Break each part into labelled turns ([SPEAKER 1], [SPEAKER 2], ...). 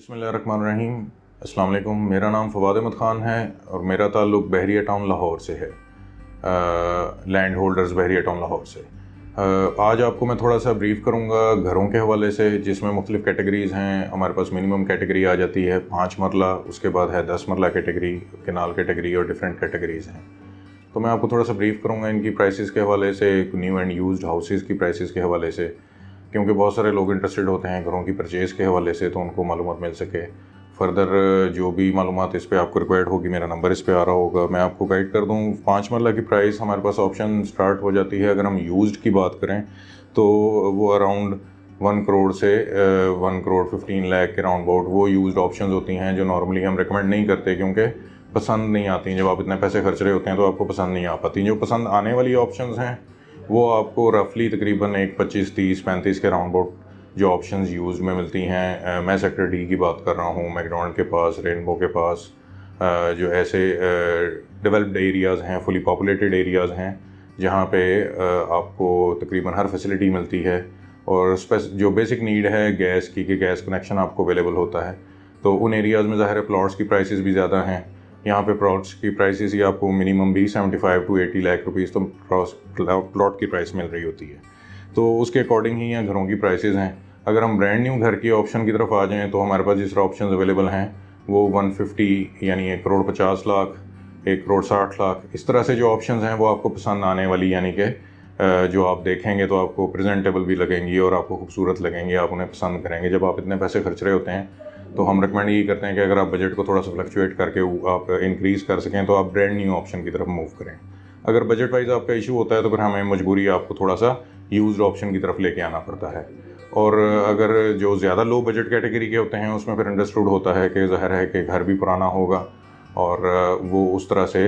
[SPEAKER 1] बिस्मिल्लाहिर्रहमानिर्रहीम। अस्सलाम वालेकुम। मेरा नाम फ़वाद अहमद ख़ान है और मेरा ताल्लुक़ बहरिया टाउन लाहौर से है, लैंड होल्डर्स बहरिया टाउन लाहौर से। आज आपको मैं थोड़ा सा ब्रीफ़ करूँगा घरों के हवाले से, जिसमें मुख्तलिफ़ कैटेगरीज़ हैं। हमारे पास मिनिमम कैटेगरी आ जाती है 5 मरला, उसके बाद है 10 मरला कैटेगरी, केनाल कैटेगरी और डिफरेंट कैटेगरीज़ हैं। तो मैं आपको थोड़ा सा ब्रीफ़ करूँगा इनकी प्राइसेस के हवाले से, न्यू एंड यूज्ड हाउसेज़ की प्राइसेस के हवाले से, क्योंकि बहुत सारे लोग इंटरेस्टेड होते हैं घरों की परचेज़ के हवाले से, तो उनको मालूमात मिल सके। फ़र्दर जो भी मालूमात इस पे आपको रिक्वायर्ड होगी, मेरा नंबर इस पे आ रहा होगा, मैं आपको गाइड कर दूँ। 5 मरला की प्राइस हमारे पास ऑप्शन स्टार्ट हो जाती है। अगर हम यूज्ड की बात करें तो वो अराउंड 1 करोड़ से 1 करोड़ 15 लाख के राउंड अबाउट वो यूज्ड ऑप्शंस होती हैं, जो नॉर्मली हम रिकमेंड नहीं करते क्योंकि पसंद नहीं आती। जब आप इतने पैसे खर्च रहे होते हैं तो आपको पसंद नहीं आ पाती। जो पसंद आने वाली ऑप्शंस हैं वो आपको रफली तकरीबन एक 25, 30, 35 के राउंड अबाउट जो ऑप्शंस यूज़ में मिलती हैं। मैं सेक्टर डी की बात कर रहा हूँ, मैकडॉनल्ड के पास, रेनबो के पास, जो ऐसे डेवलप्ड एरियाज़ हैं, फुली पॉपुलेटेड एरियाज़ हैं, जहाँ पे आपको तकरीबन हर फैसिलिटी मिलती है और जो बेसिक नीड है गैस की, कि गैस कनेक्शन आपको अवेलेबल होता है, तो उन एरियाज़ में ज़ाहिर है प्लॉट्स की प्राइसेस भी ज़्यादा हैं। यहाँ पे प्लॉट्स की प्राइसेस ही आपको मिनिमम भी 75 to 80 लाख रुपीज़ तो प्लॉट की प्राइस मिल रही होती है। तो उसके अकॉर्डिंग ही यहाँ घरों की प्राइसेस हैं। अगर हम ब्रांड न्यू घर की ऑप्शन की तरफ आ जाएँ तो हमारे पास जिस तरह ऑप्शन अवेलेबल हैं वो 150 यानी 1 करोड़ 50 लाख, 1 करोड़ 60 लाख, इस तरह से जो ऑप्शंस हैं वो आपको पसंद आने वाली, यानी कि जो आप देखेंगे तो आपको प्रेजेंटेबल भी लगेंगी और आपको खूबसूरत लगेंगी, आप उन्हें पसंद करेंगे। जब आप इतने पैसे खर्च रहे होते हैं तो हम रिकमेंड यही करते हैं कि अगर आप बजट को थोड़ा सा फ्लक्चुएट करके आप इंक्रीज़ कर सकें तो आप ब्रांड न्यू ऑप्शन की तरफ मूव करें। अगर बजट वाइज आपका इशू होता है तो फिर हमें मजबूरी आपको थोड़ा सा यूज्ड ऑप्शन की तरफ लेके आना पड़ता है। और अगर जो ज़्यादा लो बजट कैटेगरी के होते हैं उसमें फिर अंडरस्टूड होता है कि ज़ाहिर है कि घर भी पुराना होगा और वो उस तरह से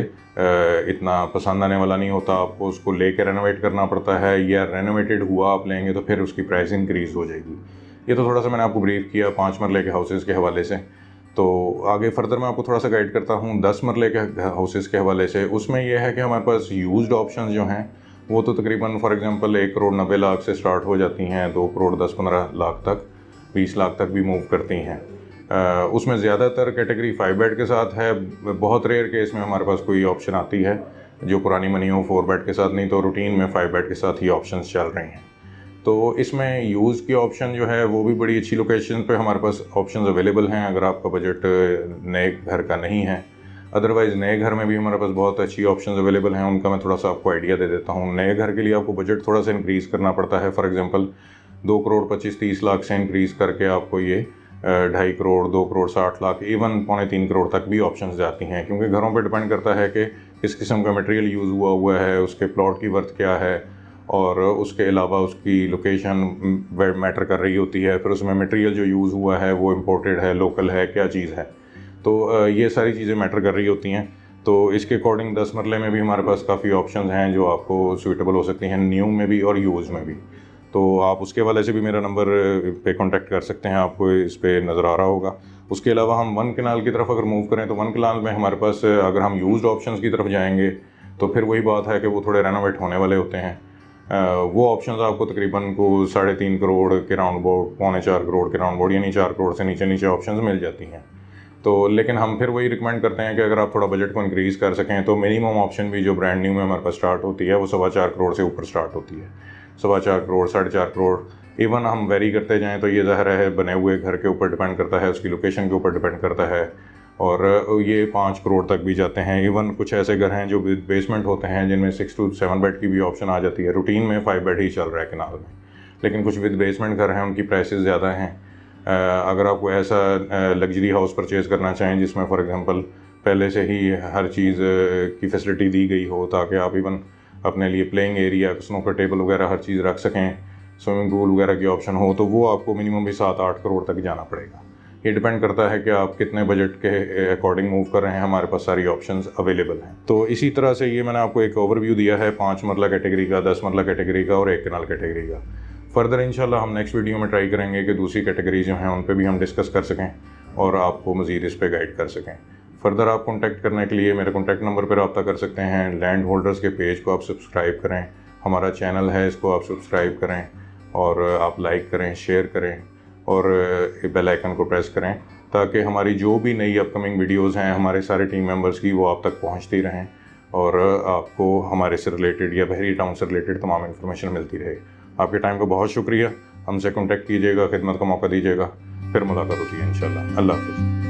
[SPEAKER 1] इतना पसंद आने वाला नहीं होता, आपको उसको लेके रेनोवेट करना पड़ता है, या रेनोवेटेड हुआ आप लेंगे तो फिर उसकी प्राइस इंक्रीज़ हो जाएगी। ये तो थोड़ा सा मैंने आपको ब्रीफ किया 5 मरले के हाउसेज़ के हवाले से। तो आगे फर्दर मैं आपको थोड़ा सा गाइड करता हूँ 10 मरले के हाउसेज़ के हवाले से। उसमें यह है कि हमारे पास यूज्ड ऑप्शन जो हैं वो तो तकरीबन फॉर एग्जांपल 1 करोड़ 90 लाख से स्टार्ट हो जाती हैं, 2 करोड़ 10-15 लाख तक, 20 लाख तक भी मूव करती हैं। उसमें ज़्यादातर कैटेगरी 5 बेड के साथ है। बहुत रेयर केस में हमारे पास कोई ऑप्शन आती है जो पुरानी मनी हो 4 बेड के साथ, नहीं तो रूटीन में 5 बेड के साथ ही ऑप्शन चल रहे हैं। तो इसमें यूज़ की ऑप्शन जो है वो भी बड़ी अच्छी लोकेशन पे हमारे पास ऑप्शंस अवेलेबल हैं, अगर आपका बजट नए घर का नहीं है। अदरवाइज़ नए घर में भी हमारे पास बहुत अच्छी ऑप्शंस अवेलेबल हैं, उनका मैं थोड़ा सा आपको आइडिया दे देता हूँ। नए घर के लिए आपको बजट थोड़ा सा इंक्रीज़ करना पड़ता है। फॉर एग्जांपल 2 करोड़ 25-30 लाख से इंक्रीज़ करके आपको ये 2.5 करोड़, 2 करोड़ 60 लाख, इवन 2.25 करोड़ तक भी ऑप्शंस जाती हैं, क्योंकि घरों पर डिपेंड करता है कि किस किस्म का मटेरियल यूज़ हुआ है, उसके प्लॉट की वर्थ क्या है, और उसके अलावा उसकी लोकेशन मैटर कर रही होती है। फिर उसमें मटेरियल जो यूज़ हुआ है वो इम्पोर्टेड है, लोकल है, क्या चीज़ है, तो ये सारी चीज़ें मैटर कर रही होती हैं। तो इसके अकॉर्डिंग 10 मरले में भी हमारे पास काफ़ी ऑप्शंस हैं जो आपको सूटेबल हो सकती हैं, न्यू में भी और यूज़ में भी। तो आप उसके वाले से भी मेरा नंबर पे कांटेक्ट कर सकते हैं, आपको इस पे नज़र आ रहा होगा। उसके अलावा हम 1 कनाल की तरफ अगर मूव करें तो 1 कनाल में हमारे पास अगर हम यूज्ड ऑप्शंस की तरफ जाएंगे तो फिर वही बात है कि वो थोड़े रेनोवेट होने वाले होते हैं। वो ऑप्शंस आपको तकरीबन को 3.5 करोड़ के राउंड अबाउट, 3.25 करोड़ के राउंड अबाउट, यानी 4 करोड़ से नीचे ऑप्शंस मिल जाती हैं। तो लेकिन हम फिर वही रिकमेंड करते हैं कि अगर आप थोड़ा बजट को इंक्रीज़ कर सकें तो मिनिमम ऑप्शन भी जो ब्रांड न्यू में हमारे पास स्टार्ट होती है वो 4.25 करोड़ से ऊपर स्टार्ट होती है। 4.25 करोड़, 4.5 करोड़, इवन हम वेरी करते जाएँ तो ये ज़ाहिर है बने हुए घर के ऊपर डिपेंड करता है, उसकी लोकेशन के ऊपर डिपेंड करता है, और ये 5 करोड़ तक भी जाते हैं। इवन कुछ ऐसे घर हैं जो बेसमेंट होते हैं जिनमें 6 to 7 बेड की भी ऑप्शन आ जाती है। रूटीन में 5 बेड ही चल रहा है केनाल में, लेकिन कुछ विद बेसमेंट घर हैं, उनकी प्राइसेस ज़्यादा हैं। अगर आपको ऐसा लग्जरी हाउस परचेज़ करना चाहें जिसमें फॉर एग्जांपल पहले से ही हर चीज़ की फैसिलिटी दी गई हो, ताकि आप इवन अपने लिए प्लेइंग एरिया, स्नूकर टेबल वगैरह हर चीज़ रख सकें, स्विमिंग पूल वगैरह की ऑप्शन हो, तो वो आपको मिनिमम भी 7-8 करोड़ तक जाना पड़ेगा। ये डिपेंड करता है कि आप कितने बजट के अकॉर्डिंग मूव कर रहे हैं। हमारे पास सारी ऑप्शंस अवेलेबल हैं। तो इसी तरह से ये मैंने आपको एक ओवरव्यू दिया है 5 मरला कैटेगरी का, 10 मरला कैटेगरी का और 1 कनाल कैटेगरी का। फर्दर इंशाल्लाह हम नेक्स्ट वीडियो में ट्राई करेंगे कि दूसरी कैटेगरी जो हैं उन पे भी हम डिस्कस कर सकें और आपको मज़ीद इस पे गाइड कर सकें। फर्दर आप कॉन्टैक्ट करने के लिए मेरे कॉन्टैक्ट नंबर पर रब्ता कर सकते हैं। लैंड होल्डर्स के पेज को आप सब्सक्राइब करें, हमारा चैनल है इसको आप सब्सक्राइब करें और आप लाइक करें, शेयर करें और बेल आइकन को प्रेस करें ताकि हमारी जो भी नई अपकमिंग वीडियोज़ हैं हमारे सारे टीम मेंबर्स की, वो आप तक पहुँचती रहें और आपको हमारे से रिलेटेड या बहरिया टाउन से रिलेटेड तमाम इन्फॉर्मेशन मिलती रहे। आपके टाइम का बहुत शुक्रिया। हमसे कॉन्टैक्ट कीजिएगा, खिदमत का मौका दीजिएगा। फिर मुलाकात होती है इंशाल्लाह। अल्लाह हाफ़िज़।